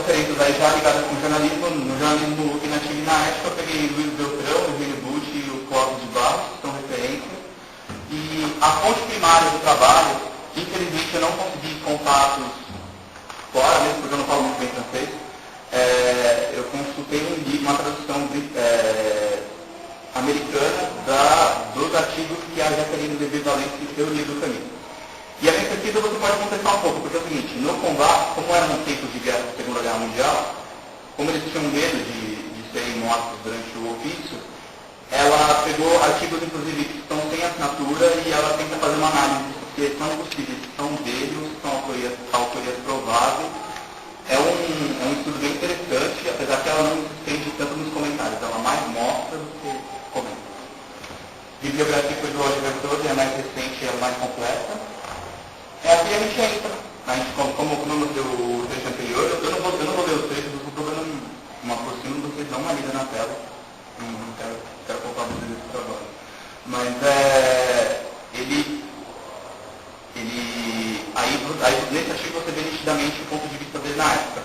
referências aí já ligadas com o jornalismo, no jornalismo opinativo e na ética, eu peguei Luiz Beltrão, Eugênio Butti e o Clóvis de Barros, que são referências. E a fonte primária do trabalho, infelizmente eu não consegui contatos fora, mesmo porque eu não falo muito bem francês. Eu consultei um livro, uma tradução americana dos artigos que a Jacqueline de Vivalente e Teoria do Caminho. E a minha pesquisa você pode contestar um pouco, porque é o seguinte, no combate, como eram tempos de guerra, Segunda Guerra Mundial, como eles tinham medo de serem mortos durante o ofício, ela pegou artigos, inclusive, que estão sem assinatura e ela tenta fazer uma análise se são possíveis, se são deles, se são autorias prováveis. É um estudo bem interessante, apesar que ela não se estende tanto nos comentários, ela mais mostra do que comenta. A bibliografia foi do Oliver Todd, é a mais recente e a mais completa. Aqui a gente entra, como eu mostrei o trecho anterior, eu não vou ler os trechos, eu estou dando uma por cima, vocês dão uma lida na tela. Não quero contar vocês isso para agora. Mas aí nesse artigo você vê nitidamente o ponto de vista dele na época.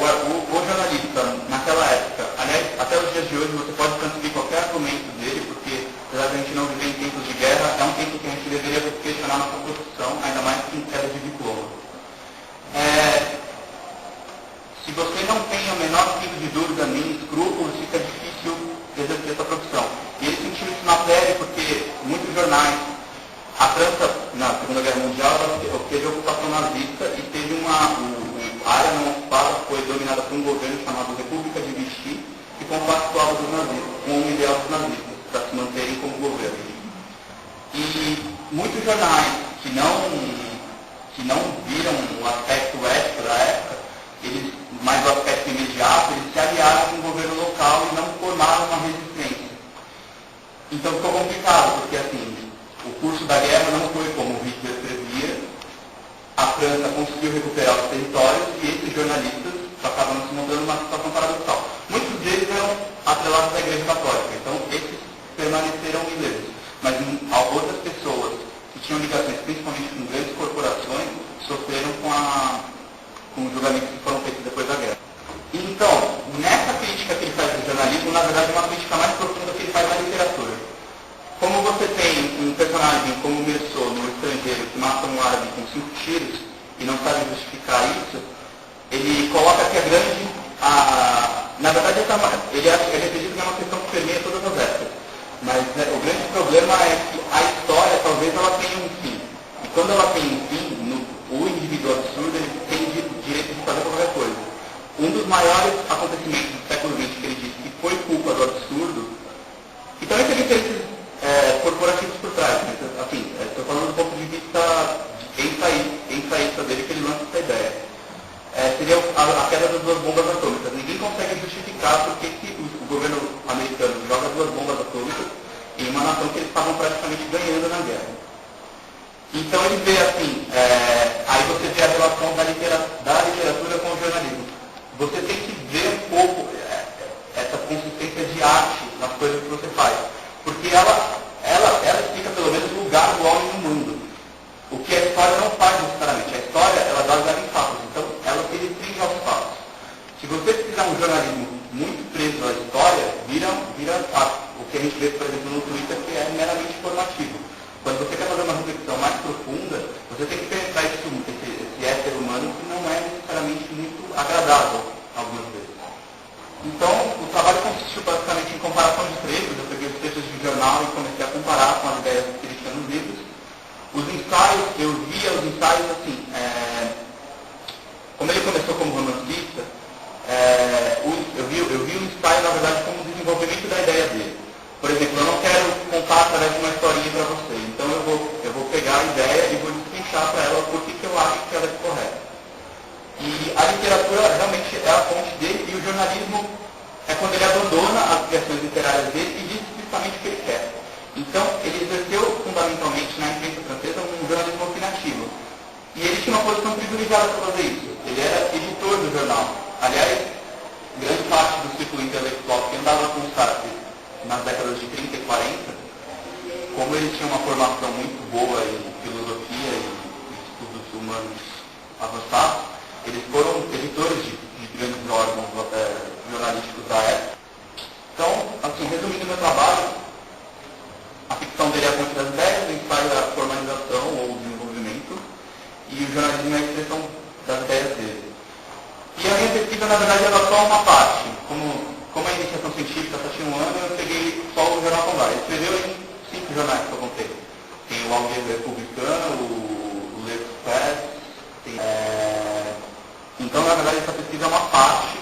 O jornalista, naquela época, aliás, até os dias de hoje, você pode transferir qualquer argumento dele, porque apesar de a gente não viver em tempos de guerra, é um tempo que a gente deveria questionar nossa profissão, ainda mais que em queda de diploma. Se você não tem o menor tipo de dúvida, nem escrúpulos, fica difícil exercer essa profissão. E ele sentiu isso na pele porque muitos jornais, a França, na Segunda Guerra Mundial, ela teve ocupação nazista e teve a área não ocupada foi dominada por um governo chamado República de Vichy, que compactuava dos nazistas, com o ideal dos nazistas, para se manterem como governo. E muitos jornais que não viram o aspecto ético da época, mais o aspecto imediato, eles se aliaram com o governo local e não formaram uma resistência. Então ficou complicado, porque assim, o curso da guerra não foi como o Hitler previa. A França conseguiu recuperar os territórios e esses jornalistas acabaram se montando numa situação paradoxal. Muitos deles eram atrelados à Igreja Católica, então esses permaneceram ilesos. Mas outras pessoas que tinham ligações, principalmente com grandes corporações, sofreram com os julgamentos que foram feitos depois da guerra. Então, nessa crítica que ele faz do jornalismo, na verdade é uma crítica mais profunda que ele faz na literatura. Como você tem um personagem como o Meursault no Estrangeiro, que mata um árabe com 5 tiros e não sabe justificar isso, ele coloca que na verdade, ele acredita que é uma questão que permeia todas as épocas. Mas o grande problema é que a história, talvez, ela tenha um fim. E quando ela tem um fim, o indivíduo absurdo ele tem direito de fazer qualquer coisa. Um dos maiores acontecimentos do século XX que ele disse que foi culpa do absurdo, e também teve interesses corporativos por trás, mas assim, estou falando do ponto de vista ensaísta dele, que ele lança essa ideia. Seria a queda das 2 bombas atômicas. Ninguém consegue justificar porque o governo americano joga 2 bombas atômicas em uma nação que eles estavam praticamente ganhando na guerra. Então ele vê assim, aí você vê a relação da literatura com o jornalismo. Você tem que ver um pouco essa consistência de arte nas coisas que você faz. Porque ela explica pelo menos o lugar do homem no mundo. O que a história não faz necessariamente. A história, ela dá lugar em fatos. Então, ela se restringe aos fatos. Se você fizer um jornalismo muito preso à história, vira fato. O que a gente vê, por exemplo, no Twitter, que é meramente informativo. Quando você quer fazer uma reflexão mais profunda, você tem que penetrar esse éter humano que não é necessariamente muito agradável, algumas vezes. Então, o trabalho consistiu basicamente em comparação de trechos. Eu peguei os trechos de jornal e comecei a comparar com as ideias que ele tinha nos livros. Os ensaios, eu via os ensaios assim, como ele começou como romancista, eu vi o ensaio, na verdade, como o desenvolvimento da ideia dele. Por exemplo, eu não quero contar através de uma historinha para você, então eu vou pegar a ideia e vou destrinchar para ela por que eu acho que ela é correta. E a literatura realmente é a fonte dele, e o jornalismo é quando ele abandona as criações literárias dele e diz explicitamente o que ele quer. Então, ele exerceu fundamentalmente na imprensa francesa um jornalismo opinativo. E ele tinha uma posição privilegiada para fazer isso. Ele era editor do jornal. Aliás, grande parte do círculo intelectual que andava com os caras nas décadas de 30 e 40, como ele tinha uma formação muito boa em filosofia e estudos humanos avançados, eles foram editores de e o jornalismo é a expressão das ideias dele. E a minha pesquisa, na verdade, era só uma parte. Como a iniciação científica só tinha um ano, eu peguei só o Jornal Condá. Ele escreveu em 5 jornais que eu contei. Tem o Almeida Republicano, o L'Express, então, na verdade, essa pesquisa é uma parte.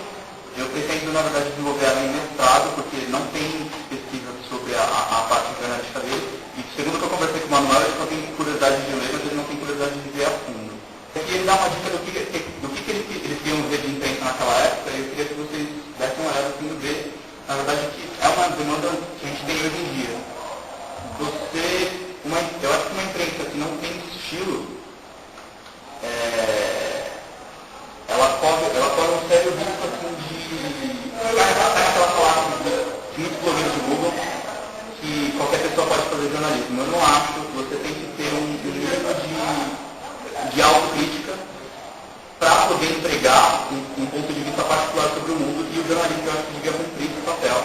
Eu pretendo, na verdade, desenvolver ela em mestrado, porque não tem pesquisa sobre a parte jornalística dele. E segundo o que eu conversei com o Manuel, ele só tem curiosidade de ler, mas ele não tem curiosidade de ver a fundo. E ele dá uma dica do que eles queriam ver de imprensa naquela época, e eu queria que vocês dessem uma olhada assim, ver, na verdade, que é uma demanda que a gente tem hoje em dia. Eu acho que uma imprensa que não tem estilo, ela corre um sério risco assim, de aquela palavra que muitos blogueiros divulgam, que qualquer pessoa pode fazer jornalismo. Eu não acho. Você tem que ter um nível de autocrítica para poder empregar um ponto de vista particular sobre o mundo, e o jornalismo, eu acho que devia cumprir esse papel.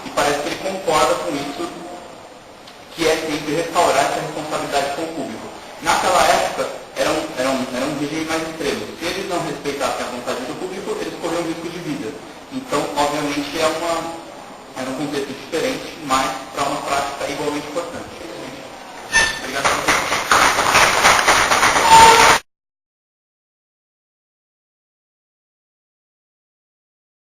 E parece que ele concorda com isso, que é sempre restaurar essa responsabilidade com o público. Naquela época, era um regime mais extremo. Se eles não respeitassem a vontade do público, eles corriam risco de vida. Então, obviamente, era um contexto diferente.